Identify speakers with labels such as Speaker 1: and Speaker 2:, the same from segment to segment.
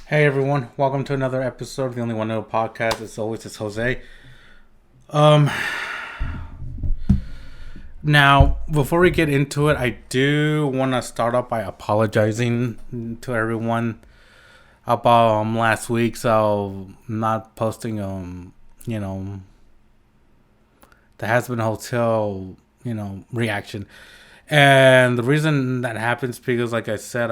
Speaker 1: Hey everyone, welcome to another episode of the Only One No podcast. As always, it's Jose. Um, Now before we get into it, I do want to start off by apologizing to everyone about last week. So not posting you know, the Has Been Hotel reaction, and the reason that happens because, like I said,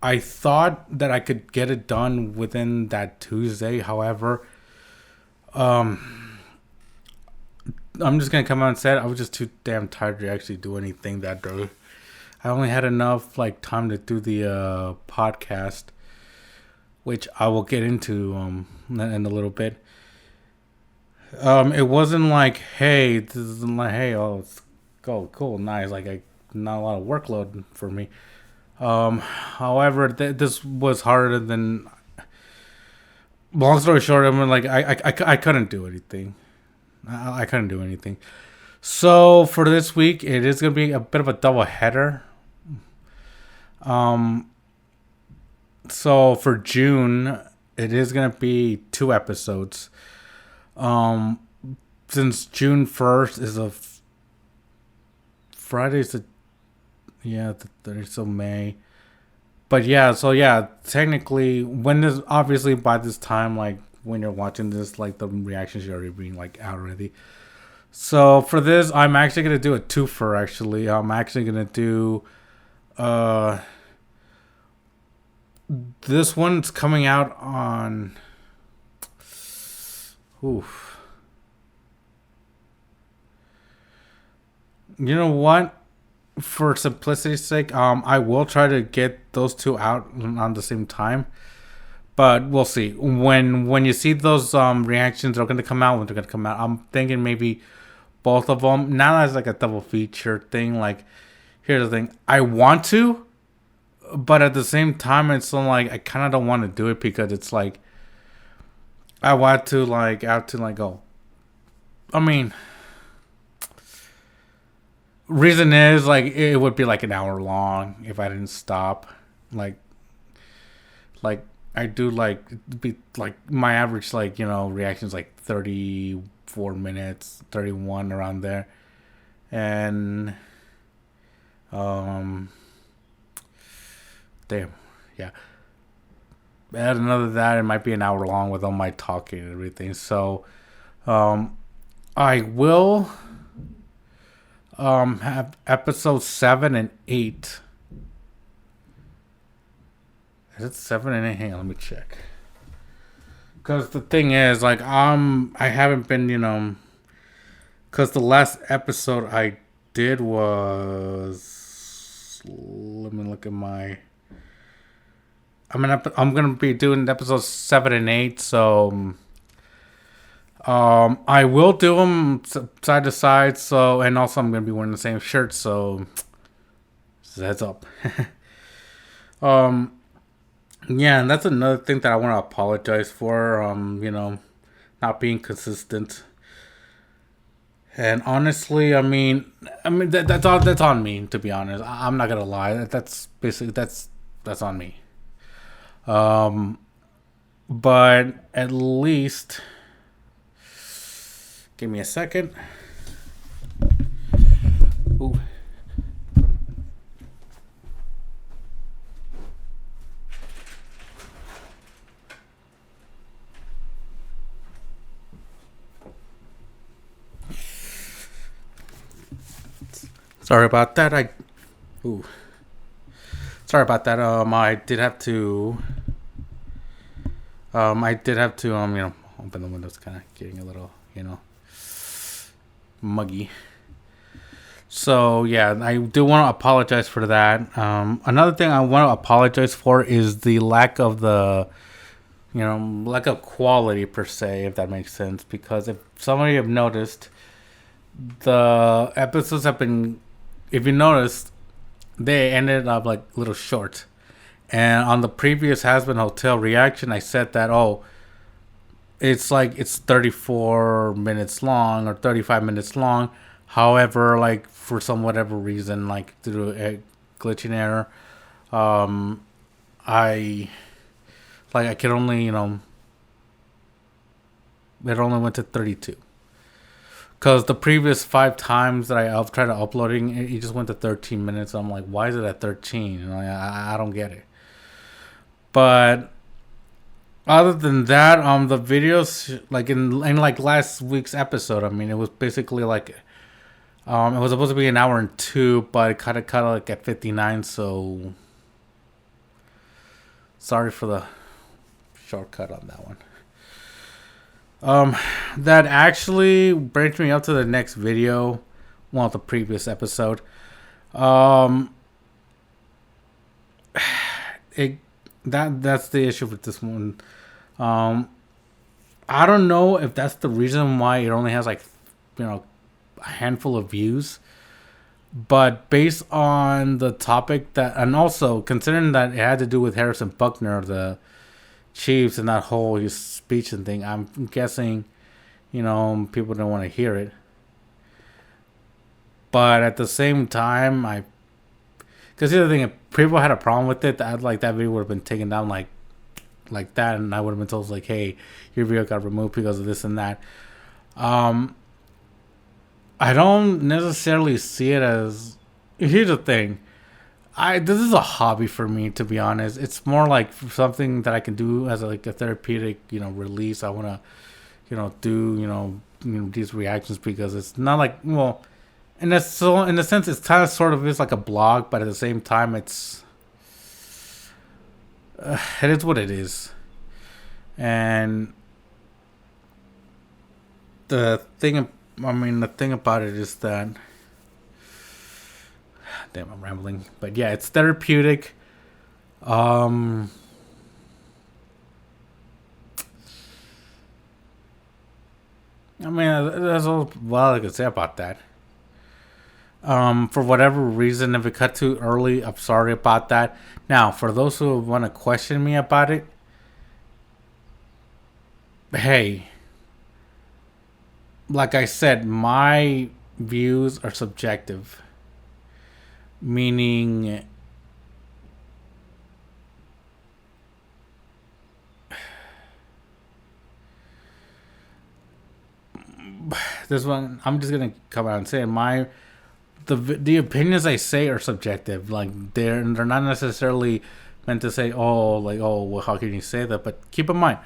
Speaker 1: I thought that I could get it done within that Tuesday. However, I'm just gonna come out and say it. I was just too damn tired to actually do anything that day. I only had enough time to do the podcast, which I will get into in a little bit. It wasn't like, hey, this is like, hey, oh, it's cool, nice. Not a lot of workload for me. However, this was harder than. Long story short, I mean, I couldn't do anything. I couldn't do anything. So for this week, it is gonna be a bit of a double header. Um, so for June, it is gonna be two episodes. Um, since June 1st is Friday's the the 30th, so May. But yeah, technically, when this obviously by this time, like when you're watching this, like the reactions are already being out already. So for this, I'm actually gonna do a twofer. Actually, I'm actually gonna do uh this one's coming out on. Oof. You know what? For simplicity's sake, I will try to get those two out on the same time. But we'll see. When you see those reactions are gonna come out, when they're gonna come out, I'm thinking maybe both of them. Not as like a double feature thing. Like, here's the thing: I want to, but at the same time, it's so like I kind of don't want to do it because it's like I want to go. I mean, reason is like it would be like an hour long if I didn't stop. Like like I do be like my average reactions like 34 minutes, 31 around there, and um damn, yeah. Add another that it might be an hour long with all my talking and everything. So um I will have episode 7 and 8. Is it 7 and 8? Hang on, let me check. Because the thing is, I haven't been, because the last episode I did was, let me look at my. I'm gonna be doing episodes 7 and 8, so I will do them side to side. So, and also I'm gonna be wearing the same shirt, so heads up. um, Yeah, and that's another thing that I want to apologize for. Not being consistent. And honestly, that's on me. To be honest, I'm not gonna lie. That's basically that's on me. Um, but at least, give me a second. Ooh. Sorry about that. Ooh. Sorry about that. I did have to open the windows, kind of getting a little muggy. So yeah, I do want to apologize for that. Another thing I want to apologize for is the lack of quality per se, if that makes sense. Because if some of you have noticed, the episodes have been, if you noticed, they ended up like little short. And on the previous Has Been Hotel reaction, I said that it's 34 minutes long or 35 minutes long. However, like for some whatever reason, like through a glitching error, I Like I could only, it only went to 32. Because the previous 5 times that I've tried uploading, it just went to 13 minutes. I'm like, why is it at 13? I don't get it. But other than that, the videos like in like last week's episode, I mean, it was basically like it was supposed to be an hour and two, but it kind of cut like at 59. So sorry for the shortcut on that one. That actually brings me up to the next video, well, the previous episode. That's the issue with this one. I don't know if that's the reason why it only has like, a handful of views. But based on the topic that, and also considering that it had to do with Harrison Buckner, the Chiefs, and that whole his speech and thing, I'm guessing, people don't want to hear it. But at the same time, because the other thing, if people had a problem with it, that video would have been taken down like that, and I would have been told like, hey, your video got removed because of this and that. I don't necessarily see it as. Here's the thing. This is a hobby for me, to be honest. It's more like something that I can do as a therapeutic, release. I want to, do, these reactions because it's not like, well, in a sense, it's kind of sort of is like a blog, but at the same time, it is what it is. And the thing about it is that, damn, I'm rambling, but yeah, it's therapeutic. I mean, that's all well I could say about that. For whatever reason, if it cut too early, I'm sorry about that. Now, for those who want to question me about it, hey, like I said, my views are subjective. Meaning, this one, I'm just gonna come out and say the opinions I say are subjective. Like they're not necessarily meant to say, well, how can you say that? But keep in mind,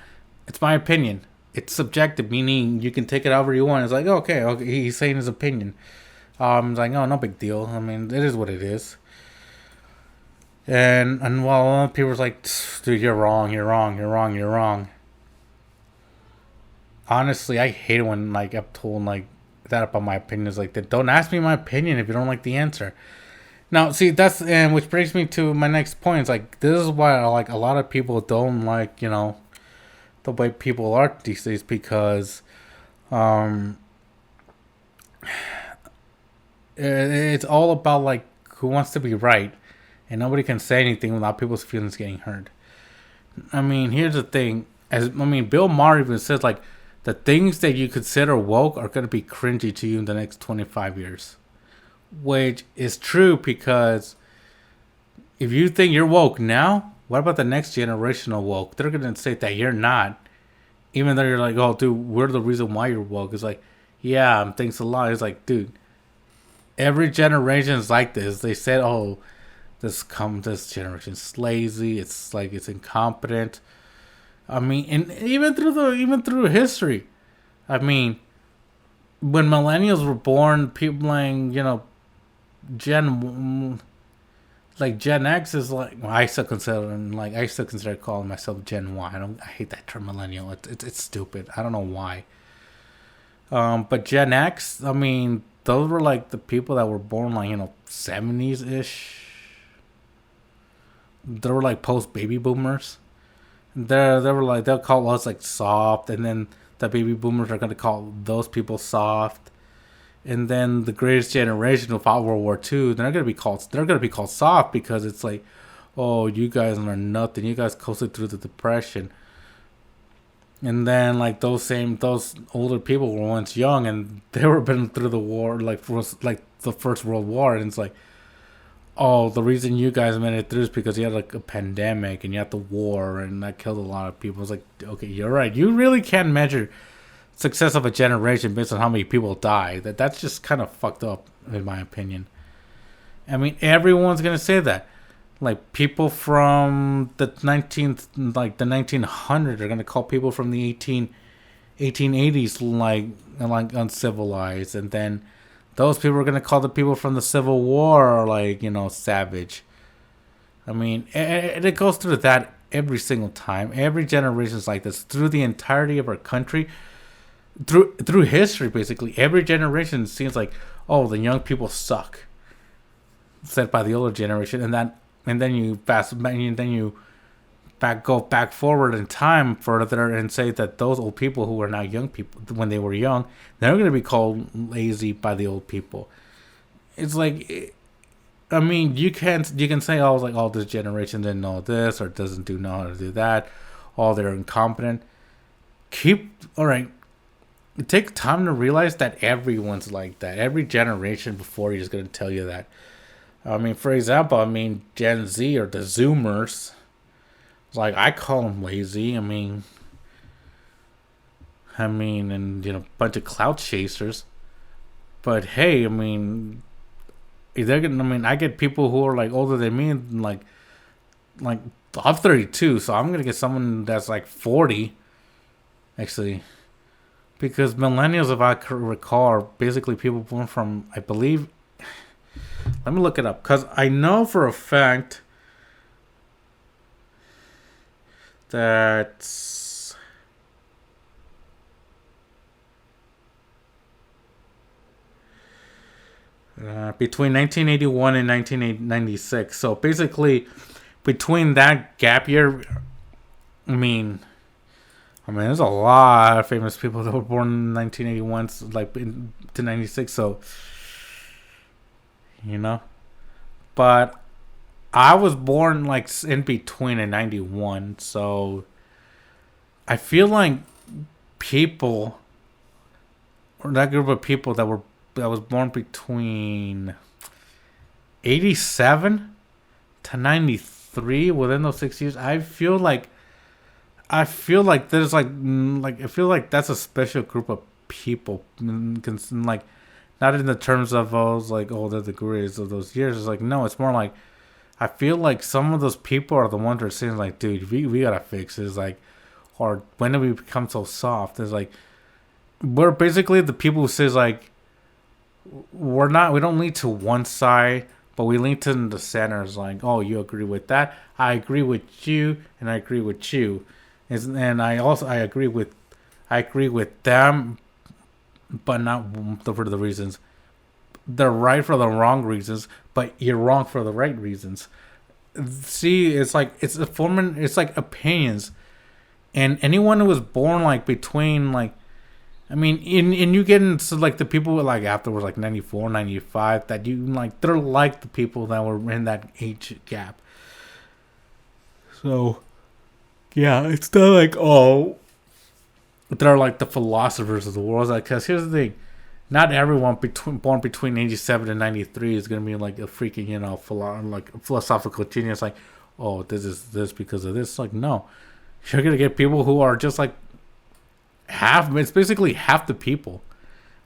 Speaker 1: it's my opinion. It's subjective, meaning you can take it however you want. It's like, okay, he's saying his opinion. It's like, oh, no big deal. I mean, it is what it is. And while people's like, dude, you're wrong. Honestly, I hate it when like I'm told like that about my opinions. Like, don't ask me my opinion if you don't like the answer. Now, see, which brings me to my next point. It's like, this is why like a lot of people don't like, the way people are these days, because it's all about like who wants to be right, and nobody can say anything without people's feelings getting hurt. I mean, here's the thing. Bill Maher even says like the things that you consider woke are going to be cringy to you in the next 25 years, which is true, because if you think you're woke now, what about the next generational woke? They're going to say that you're not, even though you're like, oh, dude, we're the reason why you're woke. It's like, yeah, thanks a lot. It's like, dude, every generation is like this. They said, oh, this generation's lazy. It's like it's incompetent. I mean, and even through history, I mean, when millennials were born, people like Gen X is like, well, I still consider calling myself Gen Y. I hate that term millennial. It's stupid. I don't know why. But Gen X, I mean, those were like the people that were born like 70s ish. They were like post baby boomers. They were like, they'll call us like soft, and then the baby boomers are gonna call those people soft. And then the greatest generation who fought World War II, they're gonna be called soft, because it's like, oh, you guys are nothing. You guys coasted through the Depression. And then like those older people were once young, and they were been through the war, like the First World War, and it's like, oh, the reason you guys made it through is because you had like a pandemic and you had the war and that killed a lot of people. It's like, okay, you're right. You really can't measure success of a generation based on how many people die. That's just kind of fucked up, in my opinion. I mean, everyone's gonna say that. Like people from the 1900s are gonna call people from the 1880s like uncivilized, and then those people are gonna call the people from the Civil War like savage. I mean, it goes through that every single time. Every generation is like this through the entirety of our country, through history. Basically, every generation seems like, oh, the young people suck, said by the older generation, and then you go back forward in time further and say that those old people who are now young people when they were young, they're going to be called lazy by the old people. It's like, I mean, you can say, oh, like, oh, this generation didn't know this or doesn't know how to do that, oh, they're incompetent. All right, take time to realize that everyone's like that. Every generation before you is going to tell you that. I mean, for example, Gen Z or the Zoomers, like I call them lazy. And a bunch of clout chasers. But hey, they're gonna. I get people who are like older than me, and like I'm 32, so I'm gonna get someone that's like 40, actually, because millennials, if I could recall, are basically people born from, I believe. Let me look it up, because I know for a fact that between 1981 and 1996. So basically, between that gap year, there's a lot of famous people that were born in 1981, to 96. So, but I was born like in between in 91. So I feel like people, or that group of people that was born between 87 to 93, within those 6 years, I feel like there's I feel like that's a special group of people, like not in the terms of those like, oh, they're the greatest of those years. It's like, no, it's more like I feel like some of those people are the ones that are saying like, dude, we gotta fix it. It's like, or when did we become so soft? It's like we're basically the people who says like, we don't lean to one side, but we lean to the center. It's like, oh, you agree with that, I agree with you, and I agree with you, and I agree with them, but not for the reasons. They're right for the wrong reasons, but you're wrong for the right reasons. See, it's like it's like opinions, and anyone who was born like between like, and you get into like the people like afterwards, like 94, 95, that you like, they're like the people that were in that age gap. So yeah, it's not like, oh, they're like the philosophers of the world. Because here's the thing, not everyone born between 87 and 93 is gonna be like a freaking philosophical genius. Like, oh, this is this because of this. Like, no, you're gonna get people who are just like half. It's basically half the people,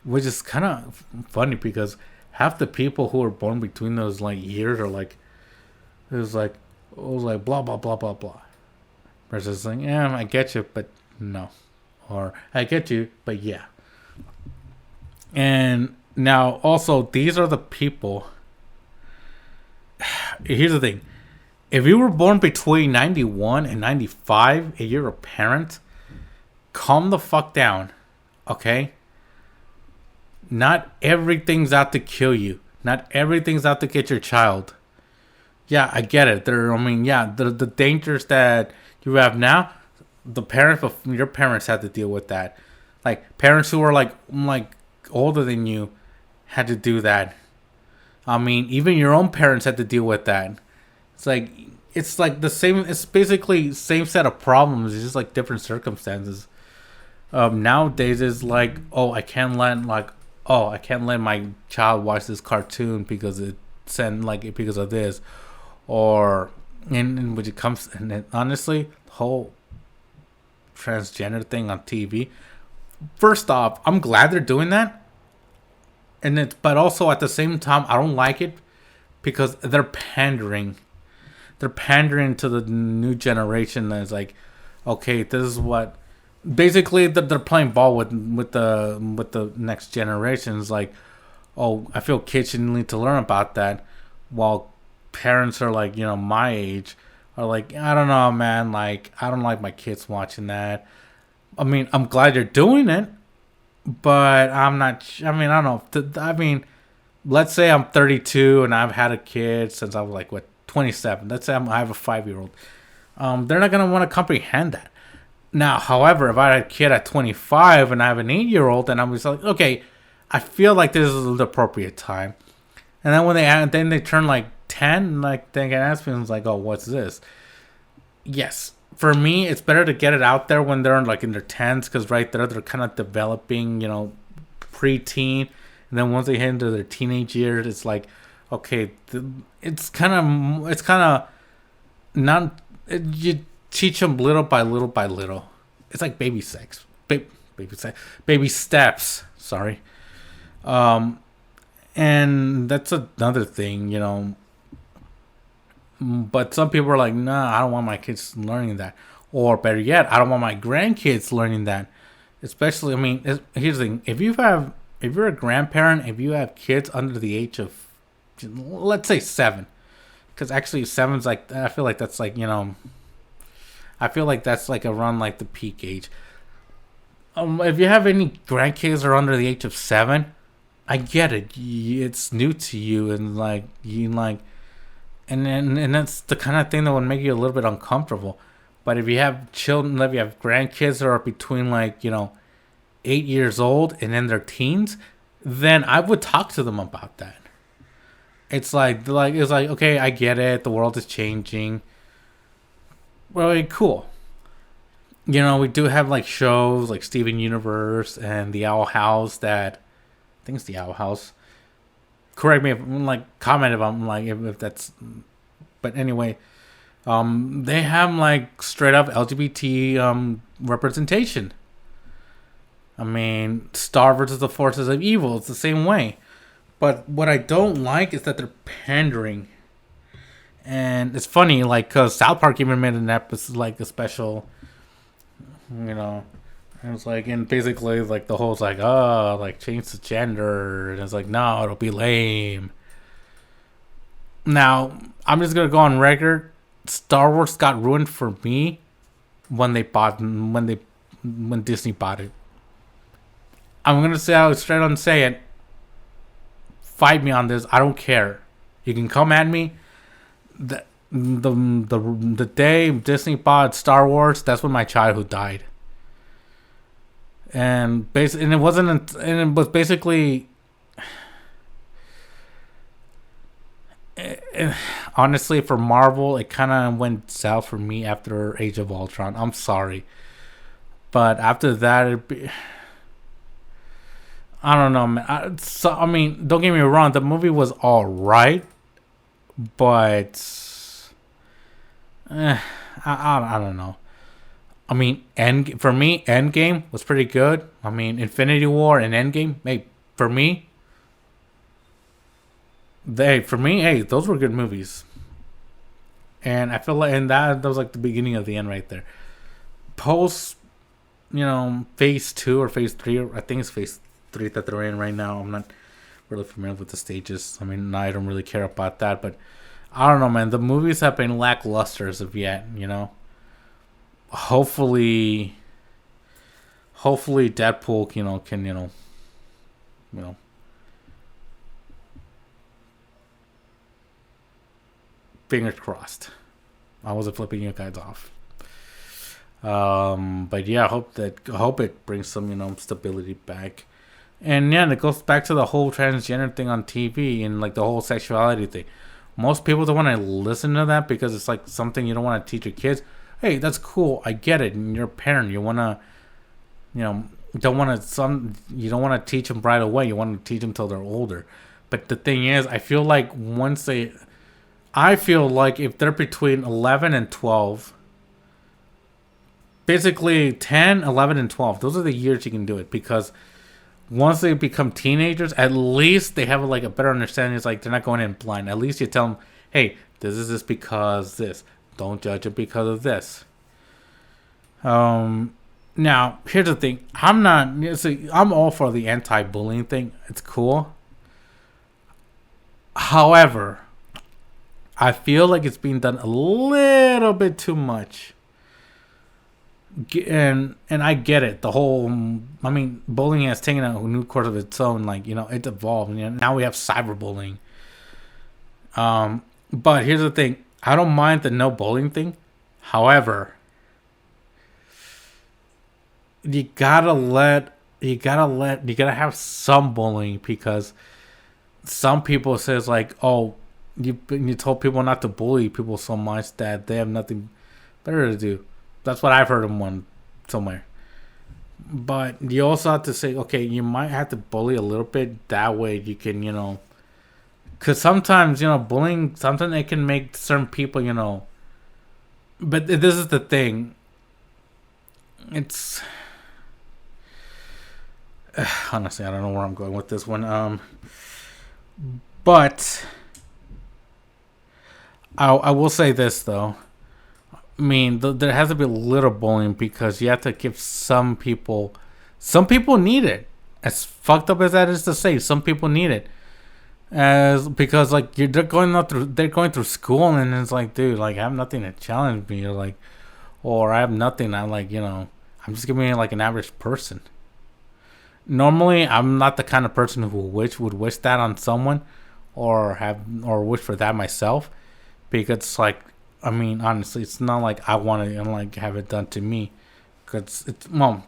Speaker 1: which is kind of funny because half the people who are born between those like years are like, it was like blah blah blah blah blah. Versus like, yeah, I get you, but no. Or I get you, but yeah. And now also, these are the people. Here's the thing. If you were born between 91 and 95 and you're a parent, calm the fuck down. Okay? Not everything's out to kill you. Not everything's out to get your child. Yeah, I get it. The dangers that you have now, your parents had to deal with that. Like parents who are like older than you had to do that. Even your own parents had to deal with that. It's like the same. It's basically same set of problems. It's just like different circumstances. Nowadays it's like, I can't let my child watch this cartoon because it send like because of this, or and when it comes and then, honestly, the whole transgender thing on TV. First off, I'm glad they're doing that, and it, but also at the same time, I don't like it because they're pandering. They're pandering to the new generation. That's like, okay, this is what. Basically, they're playing ball with the next generations. Like, oh, I feel kids should need to learn about that, while parents are like, my age, are like, I don't know, man. Like, I don't like my kids watching that. I mean, I'm glad you're doing it, but I'm not. I mean, I don't know. I mean, let's say I'm 32 and I've had a kid since I was like what 27. Let's say I have a 5-year-old. They're not gonna want to comprehend that. Now, however, if I had a kid at 25 and I have an 8-year-old, and I was like, okay, I feel like this is the appropriate time. And then when they turn like 10, like they can ask me, and it's like, oh, what's this? Yes, for me, it's better to get it out there when they're like in their 10s, because right there they're kind of developing, preteen, and then once they hit into their teenage years, it's like, okay, it's kind of not. You teach them little by little by little. It's like baby sex, baby steps. Sorry, and that's another thing. But some people are like, nah, I don't want my kids learning that. Or better yet, I don't want my grandkids learning that. Especially, I mean, here's the thing. If you're a grandparent, if you have kids under the age of, let's say 7. Because actually 7's like, I feel like that's like, I feel like that's like around like the peak age. If you have any grandkids that are under the age of 7, I get it. It's new to you, and like, and that's the kind of thing that would make you a little bit uncomfortable. But if you have children, if you have grandkids that are between 8 years old and in their teens, then I would talk to them about that. It's like okay, I get it. The world is changing. Well, cool. We do have like shows like Steven Universe and the Owl House that I think it's the Owl House. Correct me if comment if I'm if that's, but anyway, they have like straight up LGBT representation. I mean, Star versus the Forces of Evil. It's the same way. But what I don't like is that they're pandering. And it's funny, because South Park even made an episode, like a special, and it's and basically, the whole, change the gender. And it's no, it'll be lame. Now, I'm just going to go on record. Star Wars got ruined for me when Disney bought it. I'm going to say out straight on say it. Fight me on this. I don't care. You can come at me. The day Disney bought Star Wars, that's when my childhood died. And it was basically, honestly, for Marvel, it kind of went south for me after Age of Ultron. I'm sorry, but after that, I don't know, man. I mean, don't get me wrong. The movie was all right, but I don't know. I mean, for me, Endgame was pretty good. I mean, Infinity War and Endgame, hey, for me, hey, those were good movies. And I feel like, and that was like the beginning of the end right there. Post, phase 2 or phase 3, or I think it's phase 3 that they're in right now. I'm not really familiar with the stages. I mean, I don't really care about that, but I don't know, man. The movies have been lackluster as of yet, Hopefully Deadpool, can, fingers crossed. I wasn't flipping you guys off. But yeah, I hope it brings some, stability back. And yeah, it goes back to the whole transgender thing on TV and the whole sexuality thing. Most people don't want to listen to that because it's something you don't want to teach your kids. Hey, that's cool. I get it. And you're a parent. You want to, you don't want to teach them right away. You want to teach them till they're older. But the thing is, I feel like if they're between 11 and 12, basically 10, 11, and 12, those are the years you can do it, because once they become teenagers, at least they have like a better understanding. It's like they're not going in blind. At least you tell them, hey, this is this because this. Don't judge it because of this. Now here's the thing. I'm all for the anti-bullying thing. It's cool. However, I feel like it's being done a little bit too much. And I get it. Bullying has taken a new course of its own. Like, it's evolved. Now we have cyberbullying. But here's the thing. I don't mind the no bullying thing. However, you gotta have some bullying, because some people says like, oh, you told people not to bully people so much that they have nothing better to do. That's what I've heard in one somewhere. But you also have to say, okay, you might have to bully a little bit. That way you can, because sometimes, bullying, sometimes it can make certain people, but this is the thing. It's, honestly, I don't know where I'm going with this one. But I will say this, though. I mean, there has to be a little bullying, because you have to give some people need it. As fucked up as that is to say, some people need it. Because like they're going through school, and it's like, dude, like I have nothing to challenge me, or I have nothing. I'm like, I'm just gonna be like an average person. Normally, I'm not the kind of person who would wish that on someone, or wish for that myself, because like, I mean, honestly, it's not like I want to like have it done to me, because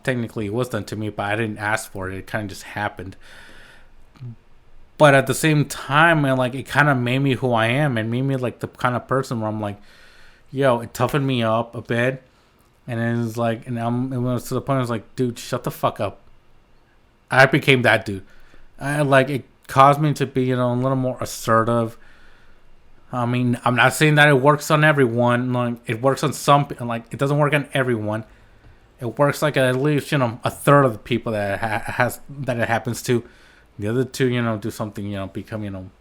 Speaker 1: technically it was done to me, but I didn't ask for it. It kind of just happened. But at the same time, it kind of made me who I am, and made me like the kind of person where I'm like, yo, it toughened me up a bit, and it was like, it was to the point I was like, dude, shut the fuck up. I became that dude. It caused me to be, a little more assertive. I mean, I'm not saying that it works on everyone. Like, it works on some, it doesn't work on everyone. It works like at least, a third of the people that it happens to. The other two, do something, become,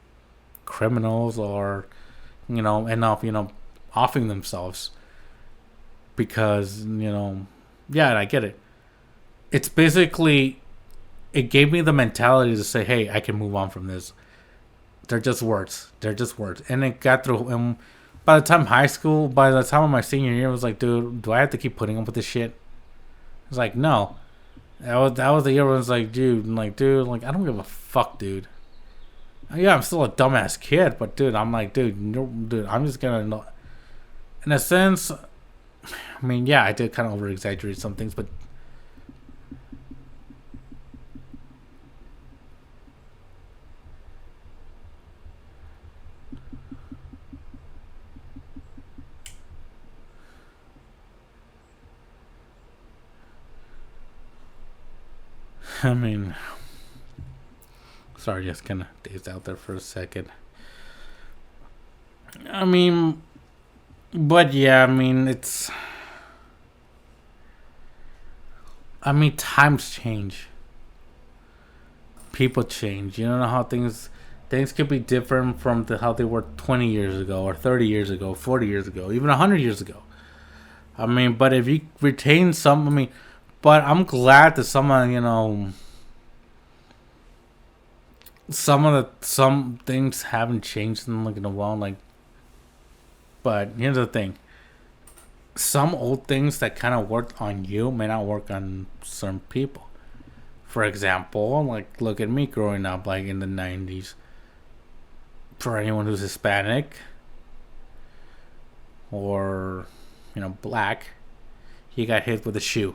Speaker 1: criminals, or, end up, offing themselves. Because, yeah, I get it. It's basically, it gave me the mentality to say, hey, I can move on from this. They're just words. And it got through. And by the time of my senior year, it was like, dude, do I have to keep putting up with this shit? It's like, no. That was the year where I was like, dude, I don't give a fuck, dude. Yeah, I'm still a dumbass kid, but dude, I'm like, dude, I'm just gonna, in a sense, I mean, yeah, I did kind of over exaggerate some things, but I mean, sorry, just kind of dazed out there for a second. I mean, but yeah, I mean, times change. People change. You don't know how things could be different from how they were 20 years ago, or 30 years ago, 40 years ago, even 100 years ago. I mean, but if you retain but I'm glad that some things haven't changed in a while. But here's the thing: some old things that kind of worked on you may not work on some people. For example, look at me growing up, in the '90s. For anyone who's Hispanic or black, he got hit with a shoe.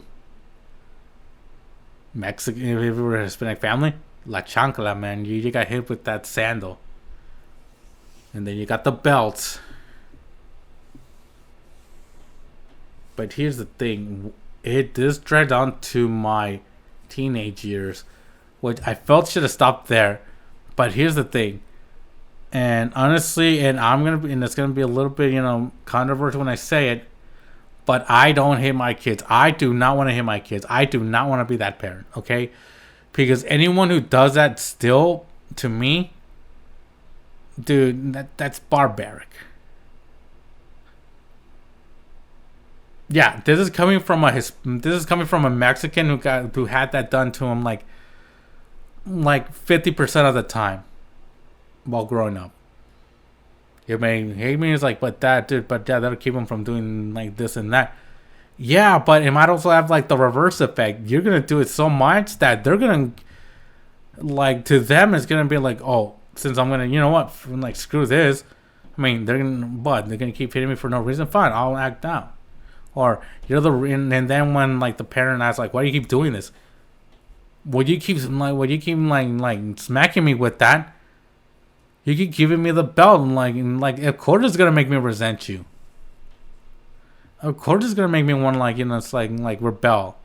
Speaker 1: Mexican, if you were a Hispanic family, la chancla, man. You got hit with that sandal. And then you got the belt. But here's the thing. This dragged on to my teenage years, which I felt should have stopped there. But here's the thing. And honestly, and it's gonna be a little bit, controversial when I say it, but I don't hit my kids. I do not want to hit my kids. I do not want to be that parent, okay? Because anyone who does that still, to me, dude, that's barbaric. Yeah, this is coming from a Mexican who had that done to him like 50% of the time while growing up. It may hate me. It's like, but that dude, but yeah, that'll keep him from doing like this and that. Yeah, but it might also have like the reverse effect. You're gonna do it so much that they're gonna, like, to them it's gonna be like, oh, since I'm gonna, you know what, like, screw this. I mean, they're gonna keep hitting me for no reason. Fine, I'll act out. Or and then when like the parent asks like, why do you keep doing this? Would you keep like smacking me with that? You keep giving me the belt, and of course it's gonna make me resent you. Of course it's gonna make me want to it's like rebel.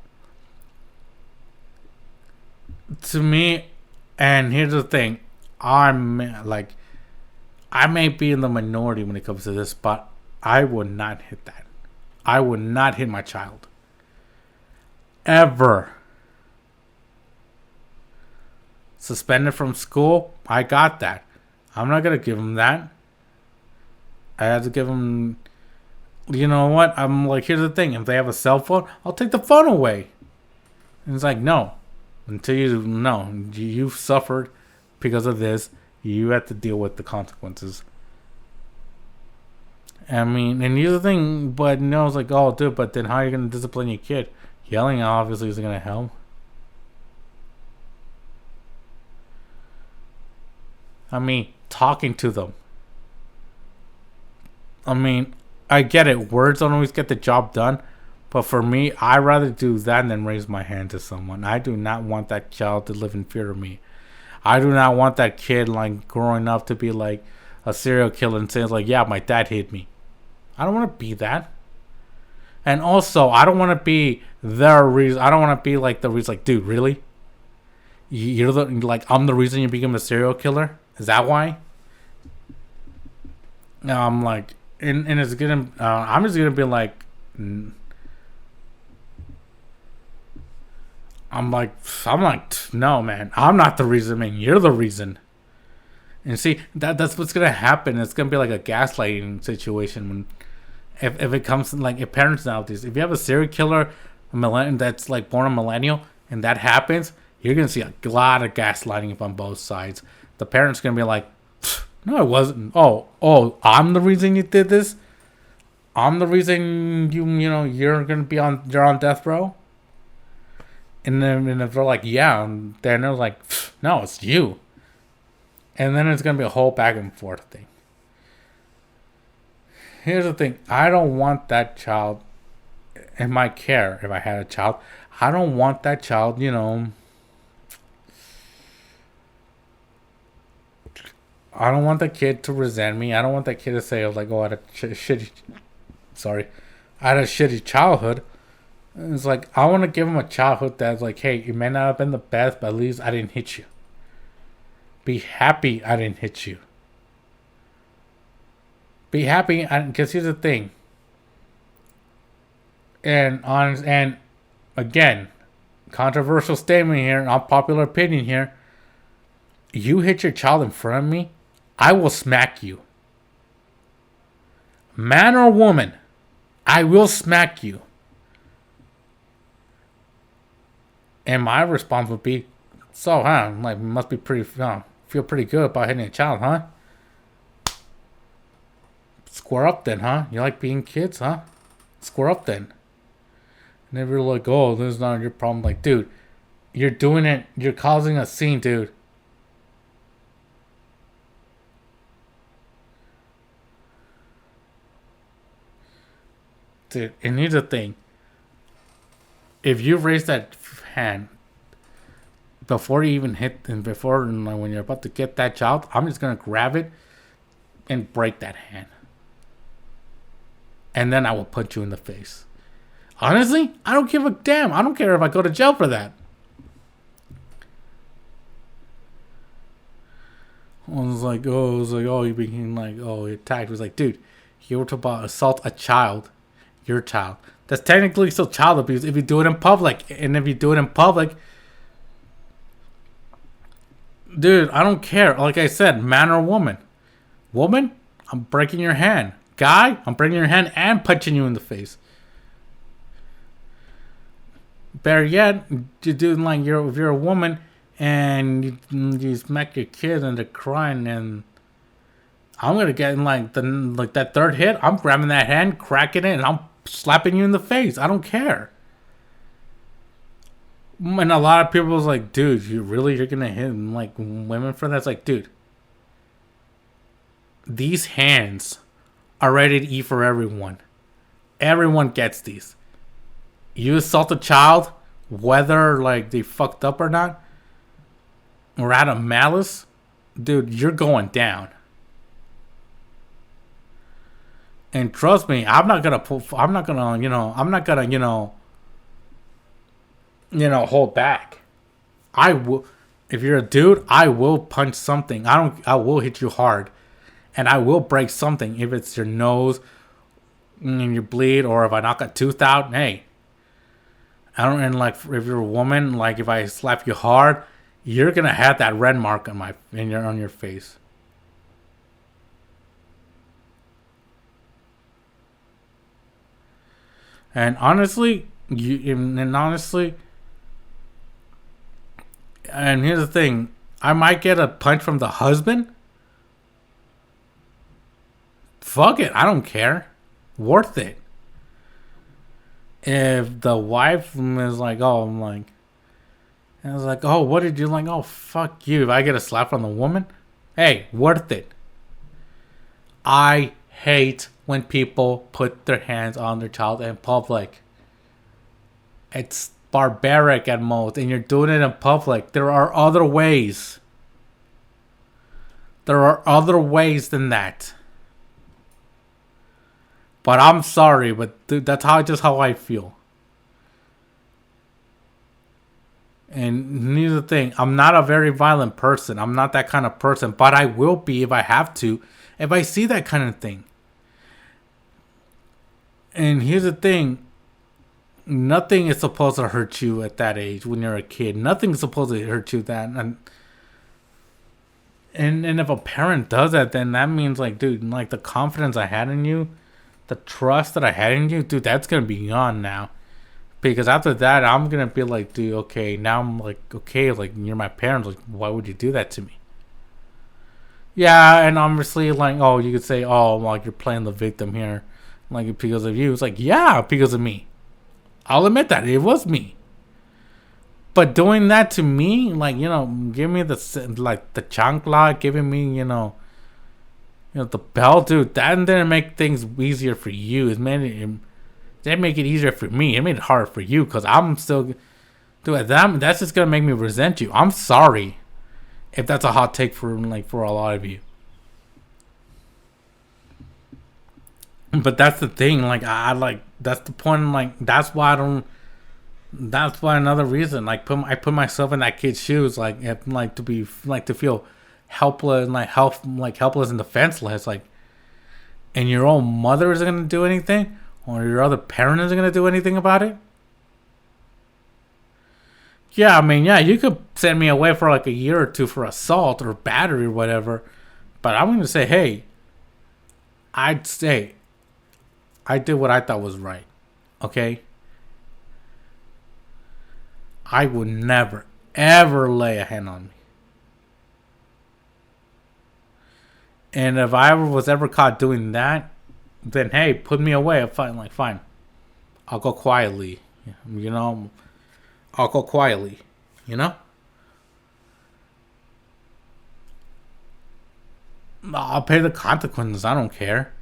Speaker 1: To me, and here's the thing, I may be in the minority when it comes to this, but I would not hit that. I would not hit my child. Ever. Suspended from school, I got that. I'm not going to give him that. I have to give him, you know what? I'm like, here's the thing. If they have a cell phone, I'll take the phone away. And it's like, no. Until you've suffered because of this. You have to deal with the consequences. I mean, and here's the thing, but it's like, oh, dude, but then how are you going to discipline your kid? Yelling obviously isn't going to help. I mean, talking to them. I mean, I get it. Words don't always get the job done. But for me, I'd rather do that than raise my hand to someone. I do not want that child to live in fear of me. I do not want that kid, like, growing up to be like a serial killer and saying, like, yeah, my dad hit me. I don't want to be that. And also, I don't want to be their reason. I don't want to be like the reason, like, dude, really? I'm the reason you became a serial killer? Is that why? No, I'm like, and it's gonna, I'm just gonna be like, I'm like, no, man, I'm not the reason, man. You're the reason. And see, that's what's gonna happen. It's gonna be like a gaslighting situation when, if it comes to, like, if parents nowadays, if you have a serial killer, that's like born a millennial, and that happens, you're gonna see a lot of gaslighting on both sides. The parents gonna be like, no, it wasn't. Oh, I'm the reason you did this. I'm the reason you're gonna be you're on death row. And then if they're like, yeah, and then they're like, no, it's you. And then it's gonna be a whole back and forth thing. Here's the thing, I don't want that child in my care. If I had a child, I don't want that child, I don't want the kid to resent me. I don't want that kid to say, like, oh, I had a shitty childhood. It's like, I want to give him a childhood that's like, hey, it may not have been the best, but at least I didn't hit you. Be happy I didn't hit you. Be happy, because here's the thing. And again, controversial statement here, unpopular opinion here. You hit your child in front of me, I will smack you. Man or woman, I will smack you. And my response would be, so, huh? Like, must be feel pretty good about hitting a child, huh? Square up then, huh? You like being kids, huh? Square up then. And they were like, oh, this is not your problem. Like, dude, you're doing it. You're causing a scene, dude. Dude, and here's the thing. If you raise that hand before you even hit, and before, when you're about to get that child, I'm just going to grab it and break that hand. And then I will punch you in the face. Honestly, I don't give a damn. I don't care if I go to jail for that. it was like, oh, you became like, oh, he attacked. It was like, dude, you were talking about assault a child, your child. That's technically still child abuse if you do it in public. And if you do it in public, dude, I don't care. Like I said, man or woman. Woman, I'm breaking your hand. Guy, I'm breaking your hand and punching you in the face. Better yet, you do like if you're a woman and you smack your kid and they're crying, and I'm gonna get in like that third hit. I'm grabbing that hand, cracking it, and I'm slapping you in the face. I don't care. And a lot of people was like, dude, you're gonna hit like women for that? It's like, dude, these hands are ready to eat for everyone. Everyone gets these. You assault a child, whether like they fucked up or not, or out of malice, dude, you're going down. And trust me, I'm not gonna hold back. I will. If you're a dude, I will punch something. I will hit you hard, and I will break something. If it's your nose and you bleed, or if I knock a tooth out, hey. I don't. And like, if you're a woman, like if I slap you hard, you're gonna have that red mark on your face. And honestly, and here's the thing, I might get a punch from the husband. Fuck it, I don't care. Worth it. If the wife is like, oh, I'm like, and I was like, oh, what did you like? Oh, fuck you. If I get a slap from the woman, hey, worth it. I hate when people put their hands on their child in public. It's barbaric at most, and you're doing it in public. There are other ways. There are other ways than that. But I'm sorry, but dude, that's just how I feel. And here's the thing, I'm not a very violent person. I'm not that kind of person, but I will be if I have to, if I see that kind of thing. And here's the thing, nothing is supposed to hurt you at that age when you're a kid. Nothing is supposed to hurt you that. And if a parent does that, then that means like, dude, like the confidence I had in you, the trust that I had in you, dude, that's gonna be gone now. Because after that, I'm gonna be like, dude, okay, now I'm like, okay, like you're my parents, like why would you do that to me? Yeah, and obviously, like, oh, you could say, oh, like you're playing the victim here, like because of you. It's like, yeah, because of me. I'll admit that it was me. But doing that to me, like, give me the chancla, giving me, the belt, dude, that didn't make things easier for you. It didn't make it easier for me. It made it harder for you because I'm still, dude, that's just gonna make me resent you. I'm sorry if that's a hot take for a lot of you. But that's the thing, like I like that's the point. Like that's why I don't. That's why another reason, like I put myself in that kid's shoes, like to feel helpless, helpless and defenseless, like, and your own mother isn't gonna do anything, or your other parent isn't gonna do anything about it. Yeah, I mean, yeah, you could send me away for like a year or two for assault or battery or whatever, but I'm gonna say, hey, I'd say I did what I thought was right. Okay. I would never, ever lay a hand on me. And if I was ever caught doing that, then hey, put me away. I'm fine. Like, fine. I'll go quietly. I'll go quietly. I'll pay the consequences. I don't care.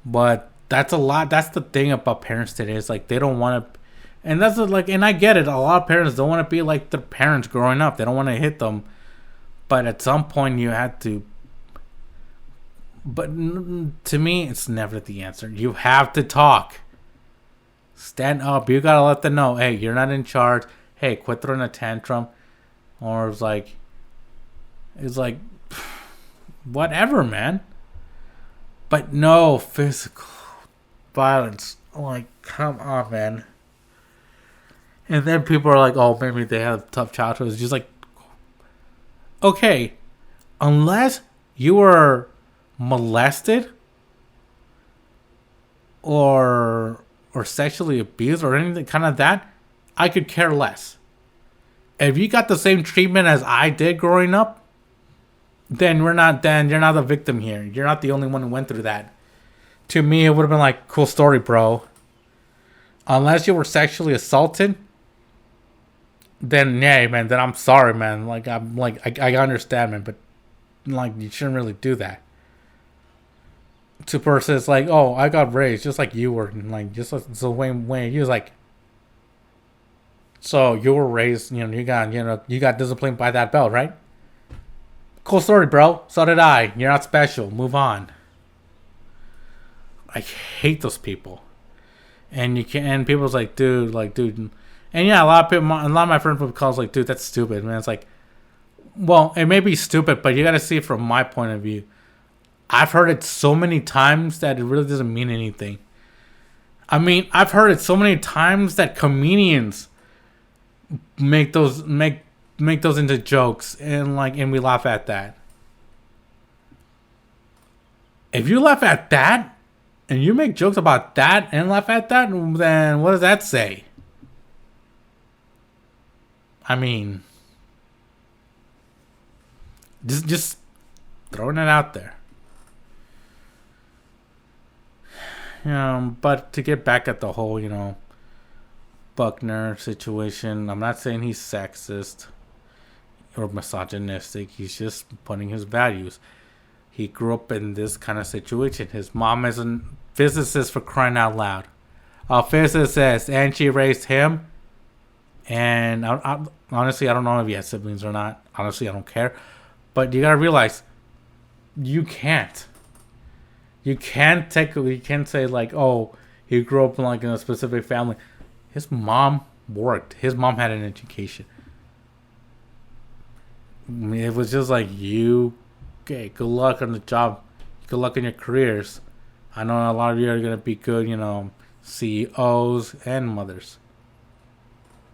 Speaker 1: But that's a lot. That's the thing about parents today. It's like they don't want to. And that's and I get it. A lot of parents don't want to be like their parents growing up. They don't want to hit them. But at some point, you have to. But to me, it's never the answer. You have to talk. Stand up. You gotta let them know, hey, you're not in charge. Hey, quit throwing a tantrum. Or it's like, whatever, man. But no physical violence. Like, come on, man. And then people are like, oh, maybe they have tough childhoods. Just like, okay, unless you were molested or sexually abused or anything kind of that, I could care less. If you got the same treatment as I did growing up, then you're not the victim here. You're not the only one who went through that. To me, it would have been like, cool story, bro. Unless you were sexually assaulted, then yeah, man, then I'm sorry, man. Like I understand, man, but like you shouldn't really do that. To persons like, oh, I got raised just like you were, like just like, so when he was like, so you were raised, you got disciplined by that belt, right? Cool story, bro. So did I. You're not special. Move on. I hate those people. And you can, and people's like, dude, and yeah, a lot of my friends would call us like, dude, that's stupid, man. It's like, well, it may be stupid, but you got to see it from my point of view. I've heard it so many times that it really doesn't mean anything. I mean, I've heard it so many times that comedians make those into jokes, and we laugh at that. If you laugh at that and you make jokes about that and laugh at that, then what does that say? I mean, just throwing it out there. But to get back at the whole, Butker situation, I'm not saying he's sexist or misogynistic. He's just putting his values. He grew up in this kind of situation. His mom is a physicist, for crying out loud. A physicist, and she raised him. And honestly, I don't know if he has siblings or not. Honestly, I don't care. But you gotta realize, you can't. You can't say like, oh, he grew up in a specific family. His mom worked. His mom had an education. It was just like, okay, good luck on the job. Good luck in your careers. I know a lot of you are gonna be good, CEOs and mothers.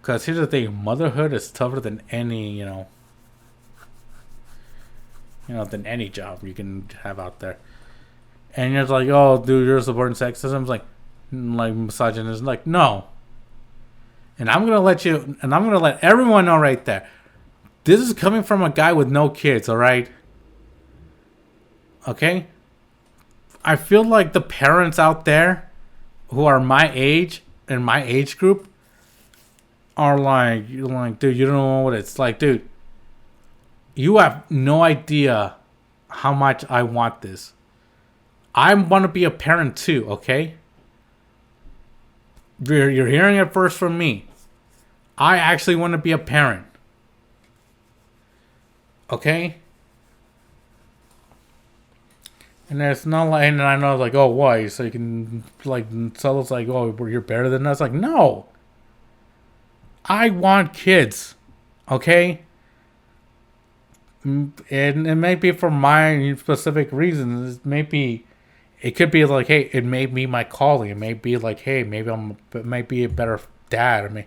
Speaker 1: Because here's the thing, motherhood is tougher than any, than any job you can have out there. And you're like, oh, dude, you're supporting sexism. It's like misogynism. Like, no. And I'm gonna let everyone know right there. This is coming from a guy with no kids, all right? Okay? I feel like the parents out there who are my age and my age group are like, dude, you don't know what it's like, dude. You have no idea how much I want this. I want to be a parent too, okay? You're hearing it first from me. I actually want to be a parent. Okay? And it's not like, and I know, like, oh, why? So you can, tell us, like, oh, you're better than us. Like, no. I want kids. Okay? And it may be for my specific reasons. It could be like, hey, it may be my calling. It may be like, hey, it might be a better dad. I mean,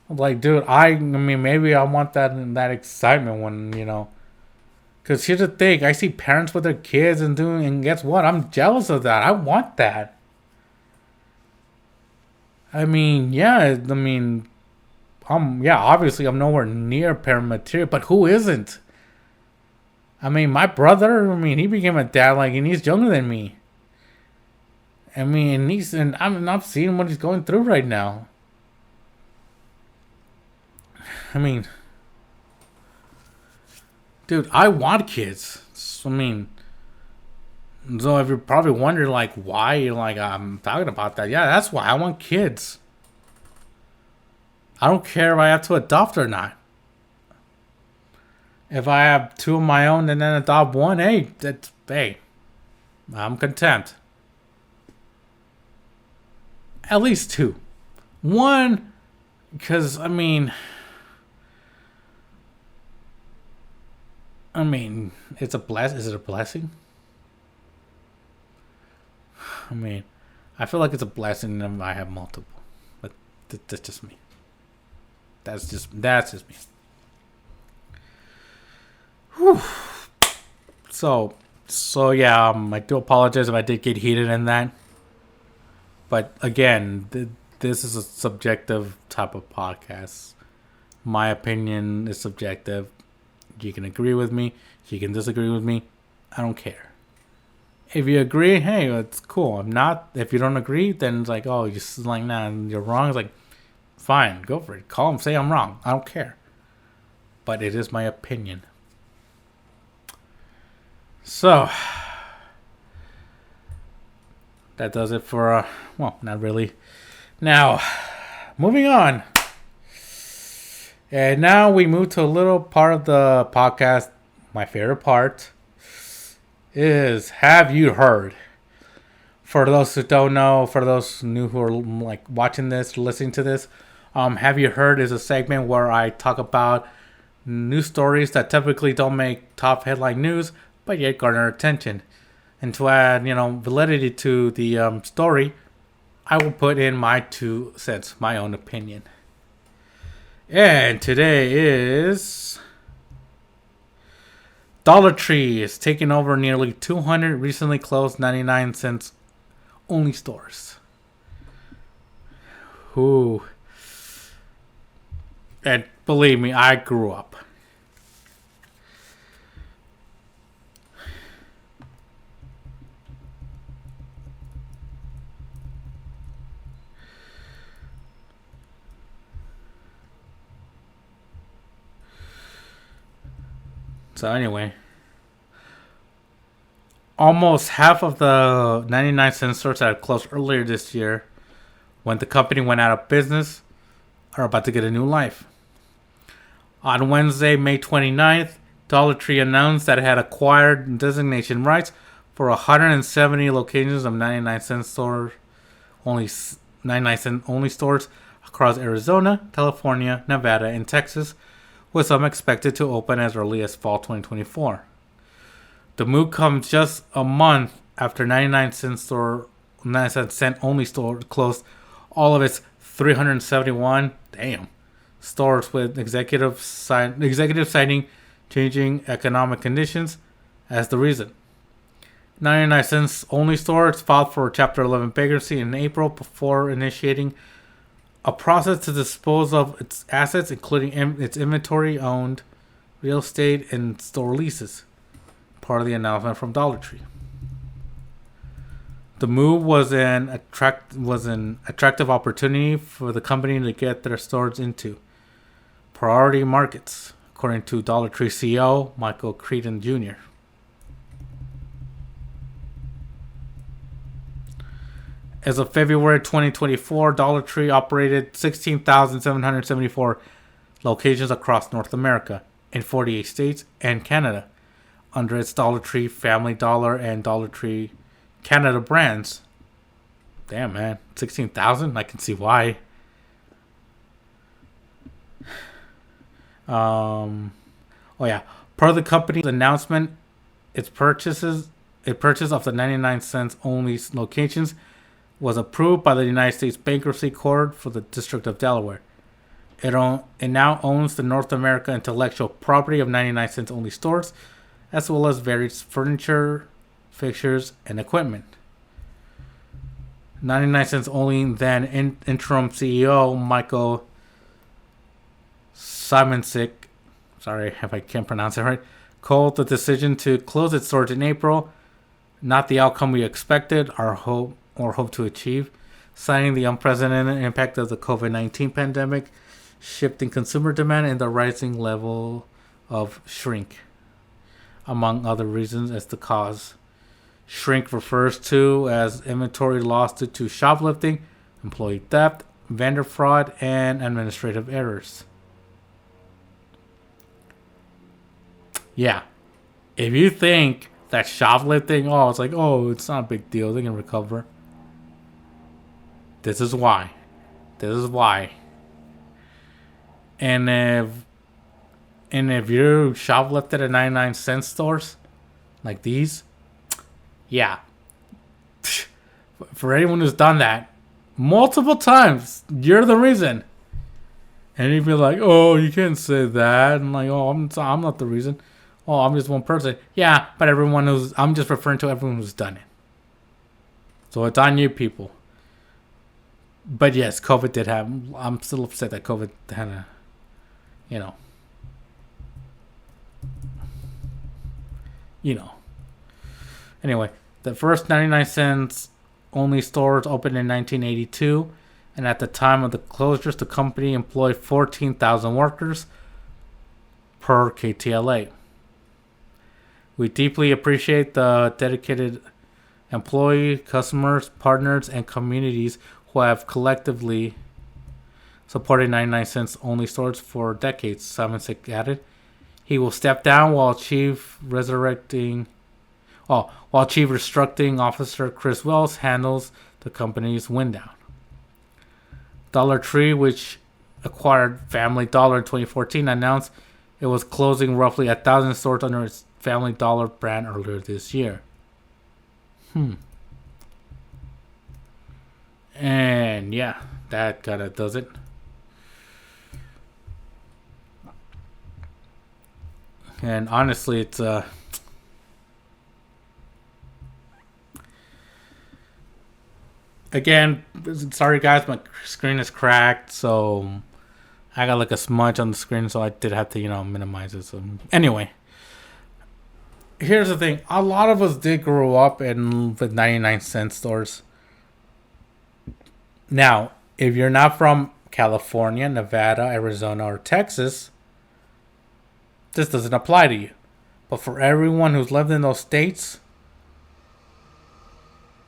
Speaker 1: like, dude, maybe I want that excitement when, Because here's the thing, I see parents with their kids and guess what? I'm jealous of that. I want that. I mean, yeah, obviously I'm nowhere near parent material, but who isn't? I mean, my brother, he became a dad, and he's younger than me. I'm not seeing what he's going through right now. Dude, I want kids. So if you're probably wondering, why I'm talking about that, yeah, that's why I want kids. I don't care if I have to adopt or not. If I have two of my own and then adopt one, hey, I'm content. At least two. One, because, I mean, it's a bless. Is it a blessing? I mean, I feel like it's a blessing if I have multiple, but that's just me. That's just me. Whew. So so yeah, I do apologize if I did get heated in that. But again, this is a subjective type of podcast. My opinion is subjective. You can agree with me. You can disagree with me. I don't care. If you agree, hey, it's cool. If you don't agree, then it's like, oh, you're just like, nah, you're wrong. It's like, fine, go for it. Call him, say I'm wrong. I don't care. But it is my opinion. So, that does it for, well, not really. Now, moving on. And now we move to a little part of the podcast. My favorite part is Have You Heard? For those who don't know, for those new who are like watching this, listening to this, Have You Heard is a segment where I talk about news stories that typically don't make top headline news, but yet garner attention. And to add, validity to the story, I will put in my 2 cents, my own opinion. And today is Dollar Tree is taking over nearly 200 recently closed 99 cents only stores. Who? And believe me, I grew up. So anyway, almost half of the 99 cent stores that had closed earlier this year when the company went out of business are about to get a new life. On Wednesday, May 29th, Dollar Tree announced that it had acquired designation rights for 170 locations of 99 cent stores, only 99 cent only stores across Arizona, California, Nevada, and Texas, with some expected to open as early as fall 2024. The move comes just a month after 99 cent only store closed all of its 371 stores, with executive citing changing economic conditions as the reason. 99 cents only stores filed for Chapter 11 bankruptcy in April before initiating a process to dispose of its assets, including its inventory, owned real estate, and store leases. Part of the announcement from Dollar Tree. The move was an attractive opportunity for the company to get their stores into priority markets, according to Dollar Tree CEO Michael Creedon Jr. As of February 2024, Dollar Tree operated 16,774 locations across North America in 48 states and Canada under its Dollar Tree, Family Dollar, and Dollar Tree Canada brands. Damn, man. 16,000? I can see why. Oh, yeah. Per the company's announcement, its purchase of the 99 cents only locations was approved by the United States Bankruptcy Court for the District of Delaware. It now owns the North America intellectual property of 99 cents only stores, as well as various furniture, fixtures, and equipment. 99 cents only then interim CEO Michael Simonsick, sorry if I can't pronounce it right, called the decision to close its stores in April not the outcome we expected or hope to achieve, citing the unprecedented impact of the COVID-19 pandemic, shifting consumer demand, and the rising level of shrink, among other reasons, as the cause. Shrink refers to as inventory lost due to shoplifting, employee theft, vendor fraud, and administrative errors. Yeah. If you think that shoplifting, it's not a big deal, they can recover. This is why. And if And if you shoplifted at 99-cent stores like these, yeah. For anyone who's done that multiple times, you're the reason. And you'd be like, oh, you can't say that. And like, oh, I'm not the reason. Oh, I'm just one person. Yeah, but I'm just referring to everyone who's done it. So it's on you people. But yes, COVID did happen. I'm still upset that COVID had a, you know, you know. Anyway, the first 99 cents only stores opened in 1982, and at the time of the closures, the company employed 14,000 workers per KTLA. We deeply appreciate the dedicated employee, customers, partners, and communities who have collectively supported 99 cents only stores for decades, Simoncic added. He will step down while Chief Restructuring Officer Chris Wells handles the company's wind down. Dollar Tree, which acquired Family Dollar in 2014, announced it was closing roughly 1,000 stores under its Family Dollar brand earlier this year. And yeah, that kind of does it. And honestly, it's again, sorry guys, my screen is cracked, so I got like a smudge on the screen, so I did have to, minimize it. So anyway, here's the thing: a lot of us did grow up in the 99-cent stores. Now, if you're not from California, Nevada, Arizona, or Texas, this doesn't apply to you. But for everyone who's lived in those states,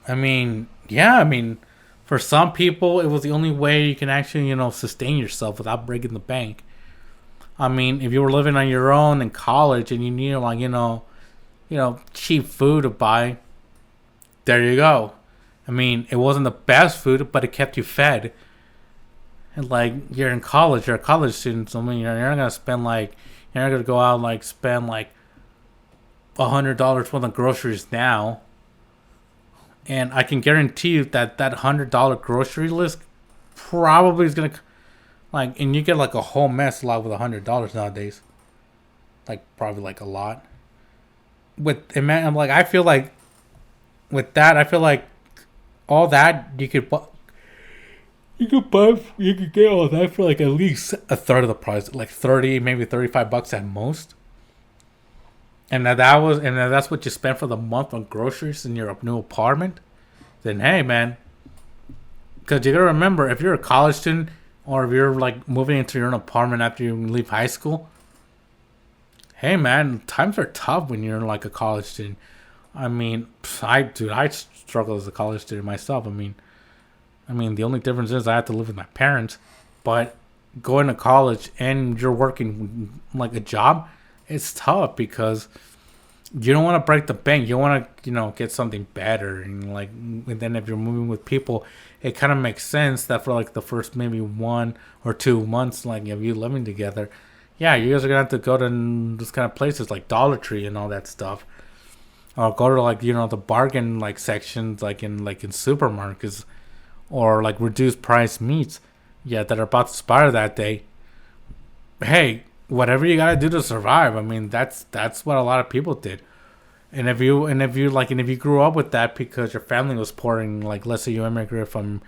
Speaker 1: for some people, it was the only way you can actually, sustain yourself without breaking the bank. If you were living on your own in college and you needed, cheap food to buy, there you go. It wasn't the best food, but it kept you fed. And you're in college, you're a college student, so you're not gonna spend you're not gonna go out and spend $100 worth of groceries now. And I can guarantee you that $100 grocery list probably is gonna and you get a whole mess lot with $100 nowadays. Probably a lot. I feel like with that, all that you could buy. You could get all that for at least a third of the price, 30, maybe $35 at most. And that's what you spent for the month on groceries in your new apartment. Then hey, man, because you gotta remember, if you're a college student or if you're moving into your own apartment after you leave high school, hey man, times are tough when you're a college student. I struggle as a college student myself. The only difference is I have to live with my parents, but going to college and you're working a job, it's tough because you don't want to break the bank. You want to, get something better. And then if you're moving with people, it kind of makes sense that for the first maybe 1 or 2 months, of you living together, yeah, you guys are going to have to go to this kind of places like Dollar Tree and all that stuff. Or go to the bargain sections in supermarkets, or reduced price meats, that are about to expire that day. Hey, whatever you gotta do to survive. That's what a lot of people did. And if you grew up with that because your family was poor, and let's say you immigrated from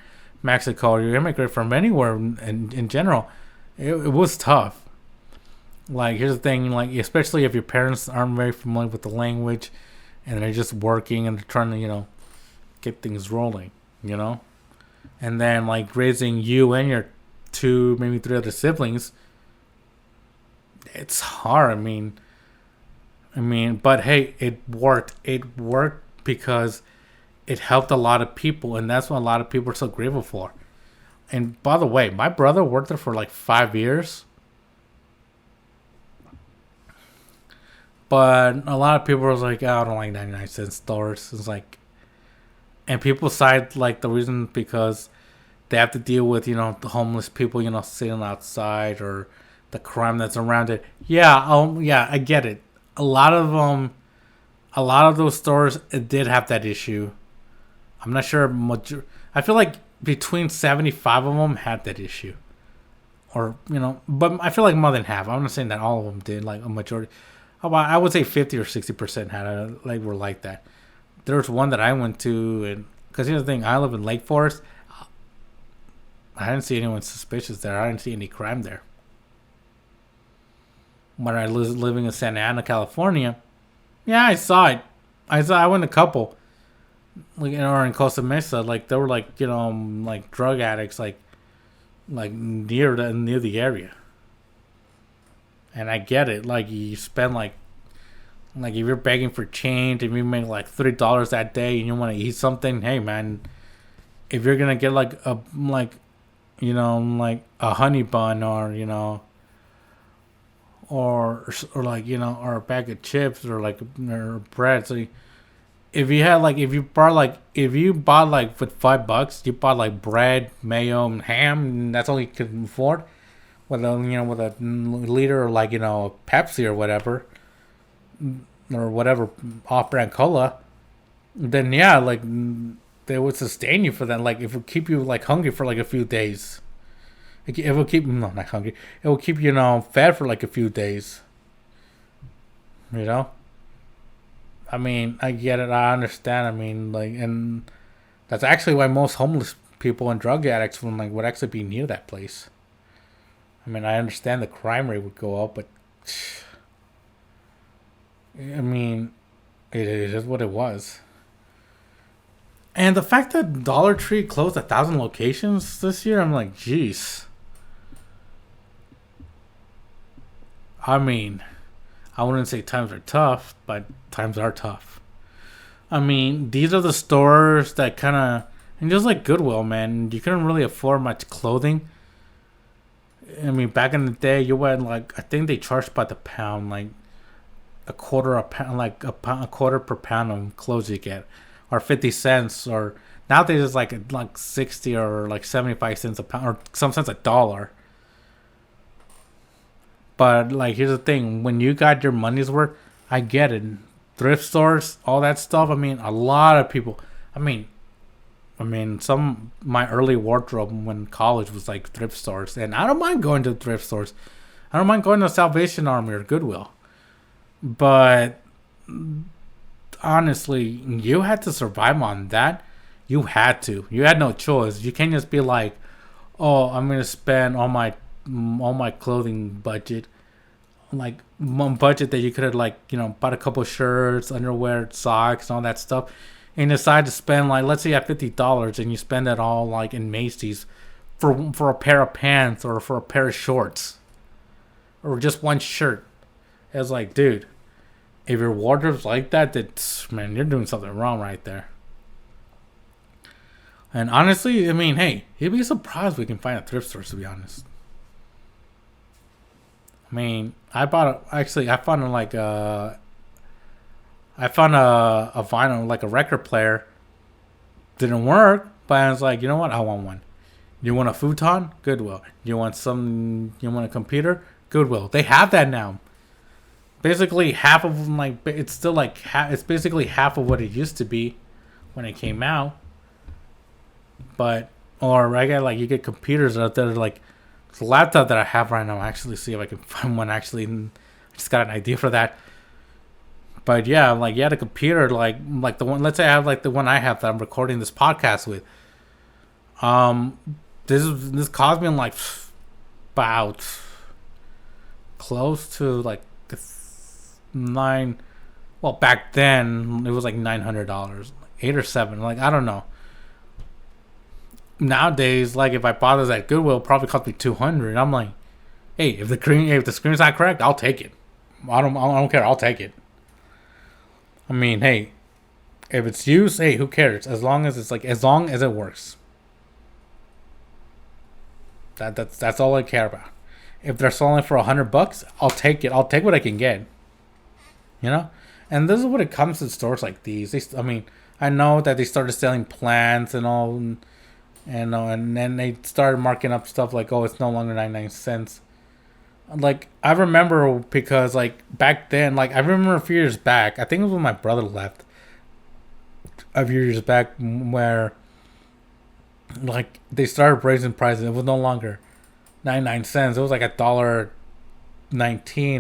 Speaker 1: Mexico or you immigrated from anywhere in general, it was tough. Here's the thing, especially if your parents aren't very familiar with the language and they're just working and they're trying to, get things rolling, And then raising you and your 2, maybe 3 other siblings, it's hard. But hey, it worked. It worked because it helped a lot of people, and that's what a lot of people are so grateful for. And by the way, my brother worked there for 5 years. But a lot of people was oh, I don't like 99-cent stores. It's and people cite the reason because they have to deal with the homeless people sitting outside, or the crime that's around it. Yeah, yeah, I get it. A lot of a lot of those stores did have that issue. I'm not sure. I feel like between 75 of them had that issue, or but I feel like more than half. I'm not saying that all of them did. Like a majority, I would say 50 or 60% had were like that. There was one that I went to, and because here's the thing, I live in Lake Forest. I didn't see anyone suspicious there. I didn't see any crime there. When I was living in Santa Ana, California, yeah, I saw it. I went a couple, or in Costa Mesa, like there were like drug addicts, like near the area. And I get it. Like you spend like if you're begging for change, if you make like $3 that day, and you want to eat something, hey man, if you're gonna get like a honey bun, or a bag of chips, or bread. So if you bought like with $5, you bought like bread, mayo, and ham, and that's all you could afford. With a liter, or Pepsi or whatever off-brand cola, then yeah, like they would sustain you for that. Like it would keep you like hungry for like a few days. It will keep not hungry. It will keep you fed for like a few days. I mean, I get it. I understand. I mean, and that's actually why most homeless people and drug addicts would actually be near that place. I mean, I understand the crime rate would go up, but I mean, it is what it was. And the fact that Dollar Tree closed 1,000 locations this year, I'm like, jeez. I mean, I wouldn't say times are tough, but times are tough. I mean, these are the stores that kind of, and just like Goodwill, man, you couldn't really afford much clothing. I mean, back in the day, you went I think they charged by the pound, like a quarter a quarter per pound of clothes you get, or 50 cents, or nowadays it's like 60 or like 75 cents a pound, or some cents a dollar. But here's the thing: when you got your money's worth, I get it. Thrift stores, all that stuff. I mean, a lot of people. I mean, my early wardrobe when college was like thrift stores, and I don't mind going to thrift stores. I don't mind going to Salvation Army or Goodwill, but honestly, you had to survive on that. You had to. You had no choice. You can't just be like, "Oh, I'm gonna spend all my clothing budget, like one budget that you could have bought a couple shirts, underwear, socks, and all that stuff." And decide to spend let's say you have $50 and you spend that all in Macy's for a pair of pants or for a pair of shorts or just one shirt. It's like, dude, if your wardrobe's like that, that's, man, you're doing something wrong right there. And honestly, I mean, hey, you'd be surprised we can find a thrift store, to be honest. I mean, I found a vinyl, like a record player. Didn't work, but I was like, you know what? I want one. You want a futon? Goodwill. You want a computer? Goodwill. They have that now. Basically, half of them, it's still it's basically half of what it used to be when it came out. But, or I got you get computers out there, the laptop that I have right now. Actually, see if I can find one. Actually, I just got an idea for that. But yeah, you had a computer like the one. Let's say I have the one I have that I'm recording this podcast with. This cost me about close to nine. Well, back then it was $900, 8 or 7. I don't know. Nowadays, if I bought this at Goodwill, it probably cost me $200. I'm like, hey, if the screen's not correct, I'll take it. I don't care. I'll take it. I mean, hey, if it's used, hey, who cares? As long as as long as it works. That's all I care about. If they're selling for $100, I'll take it. I'll take what I can get. And this is what it comes to stores like these. I know that they started selling plants and all, and then they started marking up stuff oh, it's no longer 99 cents. Like I remember because like back then, like I remember a few years back. I think it was when my brother left. A few years back, where like they started raising prices. It was no longer 99 cents. It was like $1.19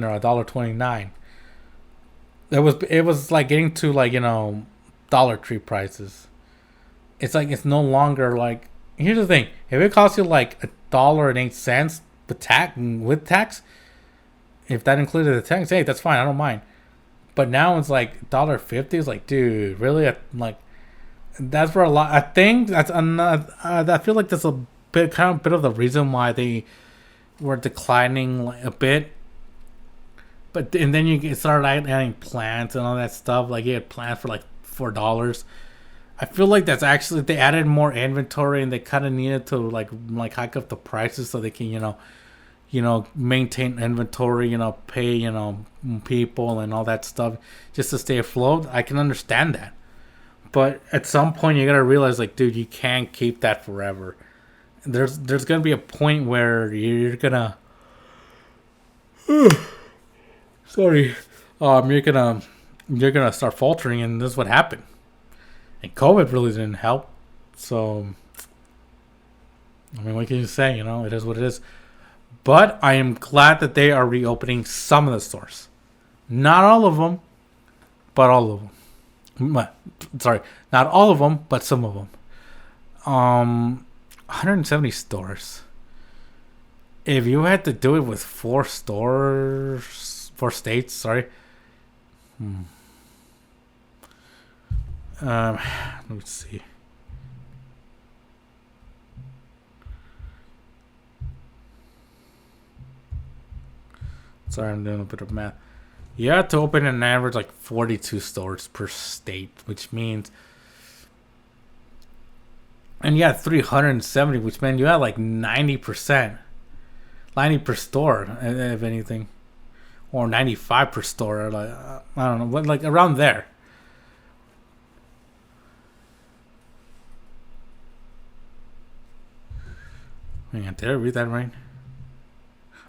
Speaker 1: or $1.29. It was like getting to like Dollar Tree prices. It's like it's no longer like. Here's the thing: if it costs you like $1.08 with tax, if that included the tax, hey, that's fine. I don't mind. But now it's like $1.50. It's like, dude, really? Like that's for a lot. I think that's another. I feel like that's a bit of the reason why they were declining like, a bit. But and then you start adding plants and all that stuff. Like you had plants for like $4. I feel like that's actually they added more inventory and they kind of needed to like hike up the prices so they can maintain inventory, pay people and all that stuff just to stay afloat. I can understand that, but at some point you gotta realize like, dude, you can't keep that forever. There's gonna be a point where sorry, you're gonna start faltering, and this is what happened. And COVID really didn't help. So, I mean, what can you say? It is what it is. But I am glad that they are reopening some of the stores. Not all of them, but all of them. Sorry, not all of them, but some of them. 170 stores. If you had to do it with 4 states, sorry. Let me see. Sorry, I'm doing a bit of math. You have to open an average like 42 stores per state, which means, and you had 370, which meant you had like 90%, 90 per store, if anything, or 95 per store, or like I don't know, but like around there. Hang on, did I read that right?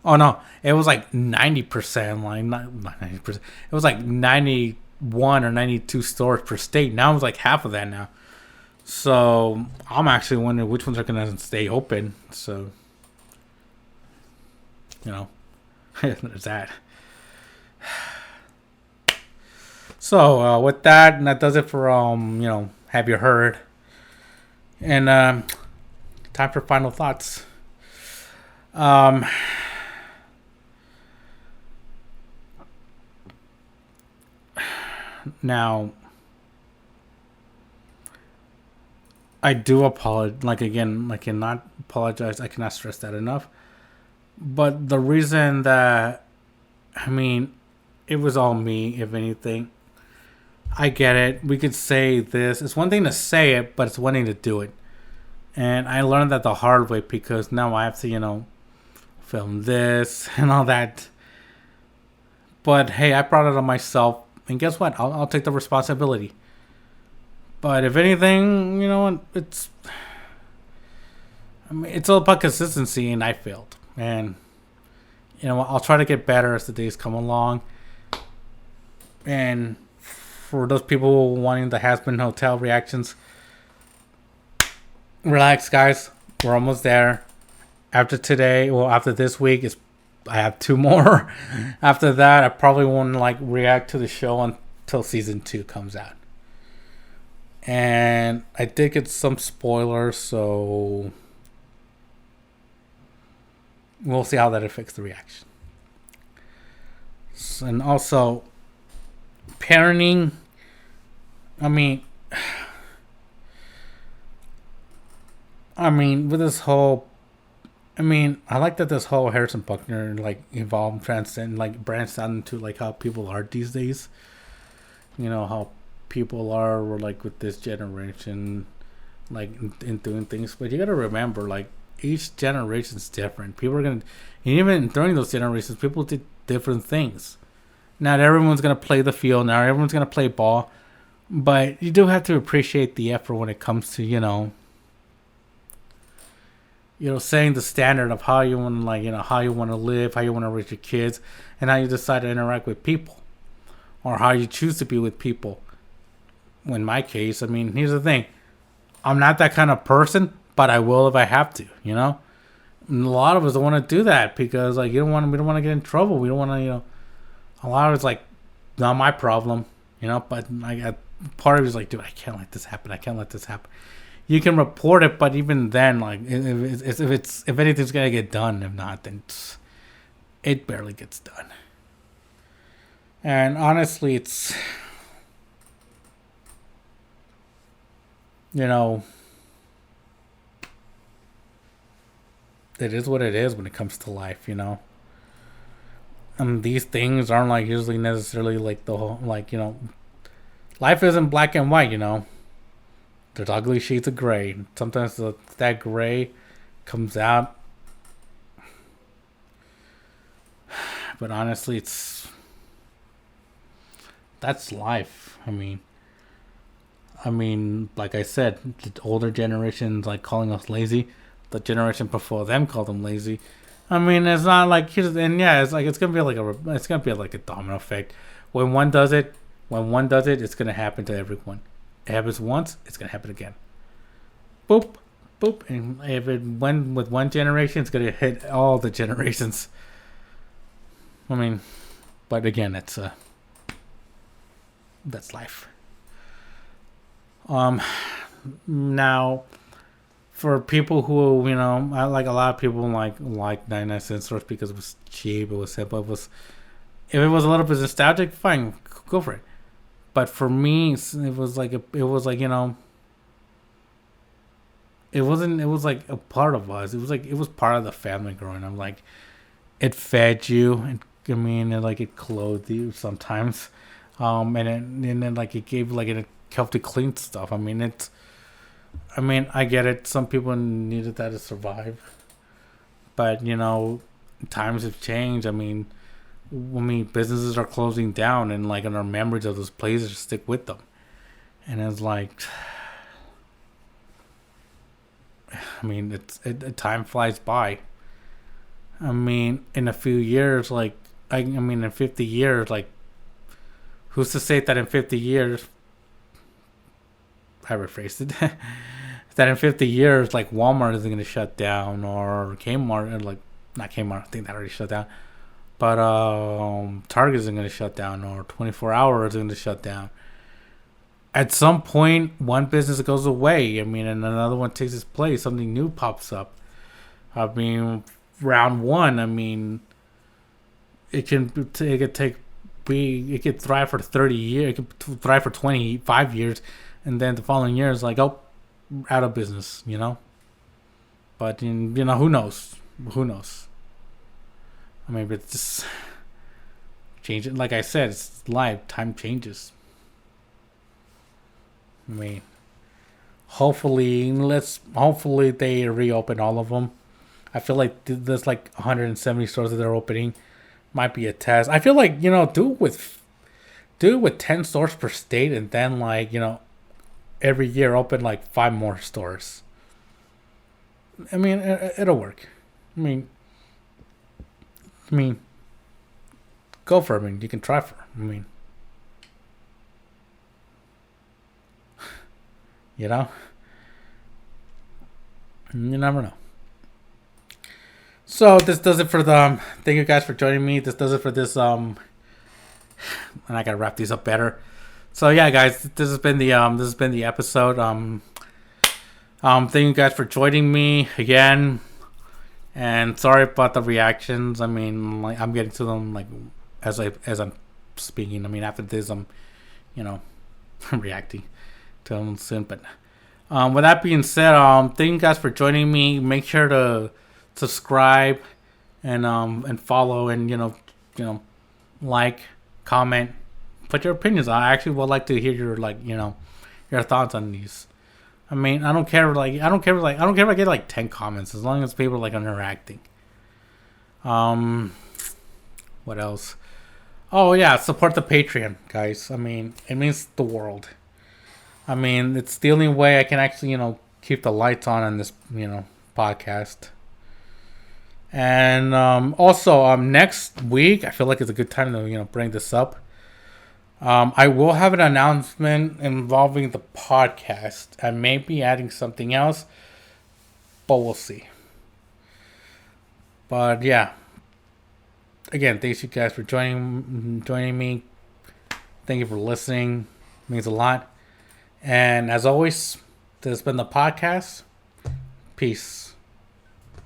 Speaker 1: Oh no, it was like 90%, like not 90%. It was like 91 or 92 stores per state. Now it's like half of that now. So I'm actually wondering which ones are gonna stay open. So there's that. So with that, and that does it for have you heard? And time for final thoughts. Now, I do apologize. Like again, I cannot apologize. I cannot stress that enough. But the reason that, I mean, it was all me. If anything, I get it. We could say this. It's one thing to say it, but it's one thing to do it. And I learned that the hard way because now I have to, film this and all that. But hey, I brought it on myself. And guess what? I'll take the responsibility. But if anything, it's all about consistency, and I failed. And I'll try to get better as the days come along. And for those people wanting the Has-Been Hotel reactions, relax, guys. We're almost there. After this week, I have 2 more. After that, I probably won't react to the show until season 2 comes out. And I did get some spoilers, so we'll see how that affects the reaction. And also, parenting. I mean, with this whole. I like that this whole Harrison Buckner evolved, transcend, branched out into how people are these days. How people are with this generation, in doing things. But you gotta remember, each generation's different. People are gonna, and even during those generations, people did different things. Not everyone's gonna play the field. Not everyone's gonna play ball. But you do have to appreciate the effort when it comes to setting the standard of how you want to, how you want to live, how you want to raise your kids, and how you decide to interact with people, or how you choose to be with people. In my case, I mean, here's the thing: I'm not that kind of person, but I will if I have to. And a lot of us don't want to do that because, like, we don't want to get in trouble. We don't want to, A lot of it's like not my problem, But part of it's like, dude, I can't let this happen. I can't let this happen. You can report it, but even then, like, if anything's gonna get done, if not, then it barely gets done. And honestly, it's you know, it is what it is when it comes to life. And these things aren't like usually necessarily like the whole life isn't black and white. There's ugly shades of gray. Sometimes that gray comes out. But honestly, that's life. Like I said, the older generations like calling us lazy. The generation before them called them lazy. It's not like it's gonna be like a domino effect. When one does it, it's gonna happen to everyone. It happens once, it's gonna happen again. Boop, boop, and if it went with one generation, it's gonna hit all the generations. But again, that's life. Now, for people who I like a lot of people like 99 cent stores because it was cheap, it was simple, if it was a little bit nostalgic, fine, go for it. But for me, it was like it was like a part of us. It was part of the family growing up. Like, it fed you, and it clothed you sometimes, and then like it gave like it helped to clean stuff. I get it. Some people needed that to survive, but times have changed. Businesses are closing down, and our memories of those places stick with them. And it's like, time flies by. In a few years, in 50 years, who's to say that in 50 years, I rephrased it, that in 50 years, Walmart isn't going to shut down, or Kmart, not Kmart, I think that already shut down, but Target isn't going to shut down, or 24 Hours is going to shut down. At some point, one business goes away, and another one takes its place, something new pops up. Round one, it could thrive for 30 years, it could thrive for 25 years, and then the following year is like, oh, out of business, But who knows? But it's just changing. Like I said, it's life. Time changes. Hopefully they reopen all of them. I feel like there's 170 stores that they're opening. Might be a test. I feel like do it with 10 stores per state, and then every year open 5 more stores. It'll work. Go for it. You can try for it. You never know. So this does it for the. Thank you guys for joining me. This does it for this. And I gotta wrap these up better. So yeah, guys, this has been the episode. Thank you guys for joining me again, and sorry about the reactions. I'm getting to them as I'm speaking. After this, I'm reacting to them soon. But with that being said, thank you guys for joining me. Make sure to subscribe and follow, and like, comment, put your opinions. I actually would like to hear your your thoughts on these. I don't care if I get 10 comments, as long as people are interacting. What else? Oh yeah, support the Patreon, guys. It means the world. It's the only way I can actually keep the lights on this podcast. And also, next week, I feel like it's a good time to bring this up. I will have an announcement involving the podcast. I may be adding something else, but we'll see. But yeah, again, thanks you guys for joining me. Thank you for listening. It means a lot. And as always, this has been the podcast. Peace.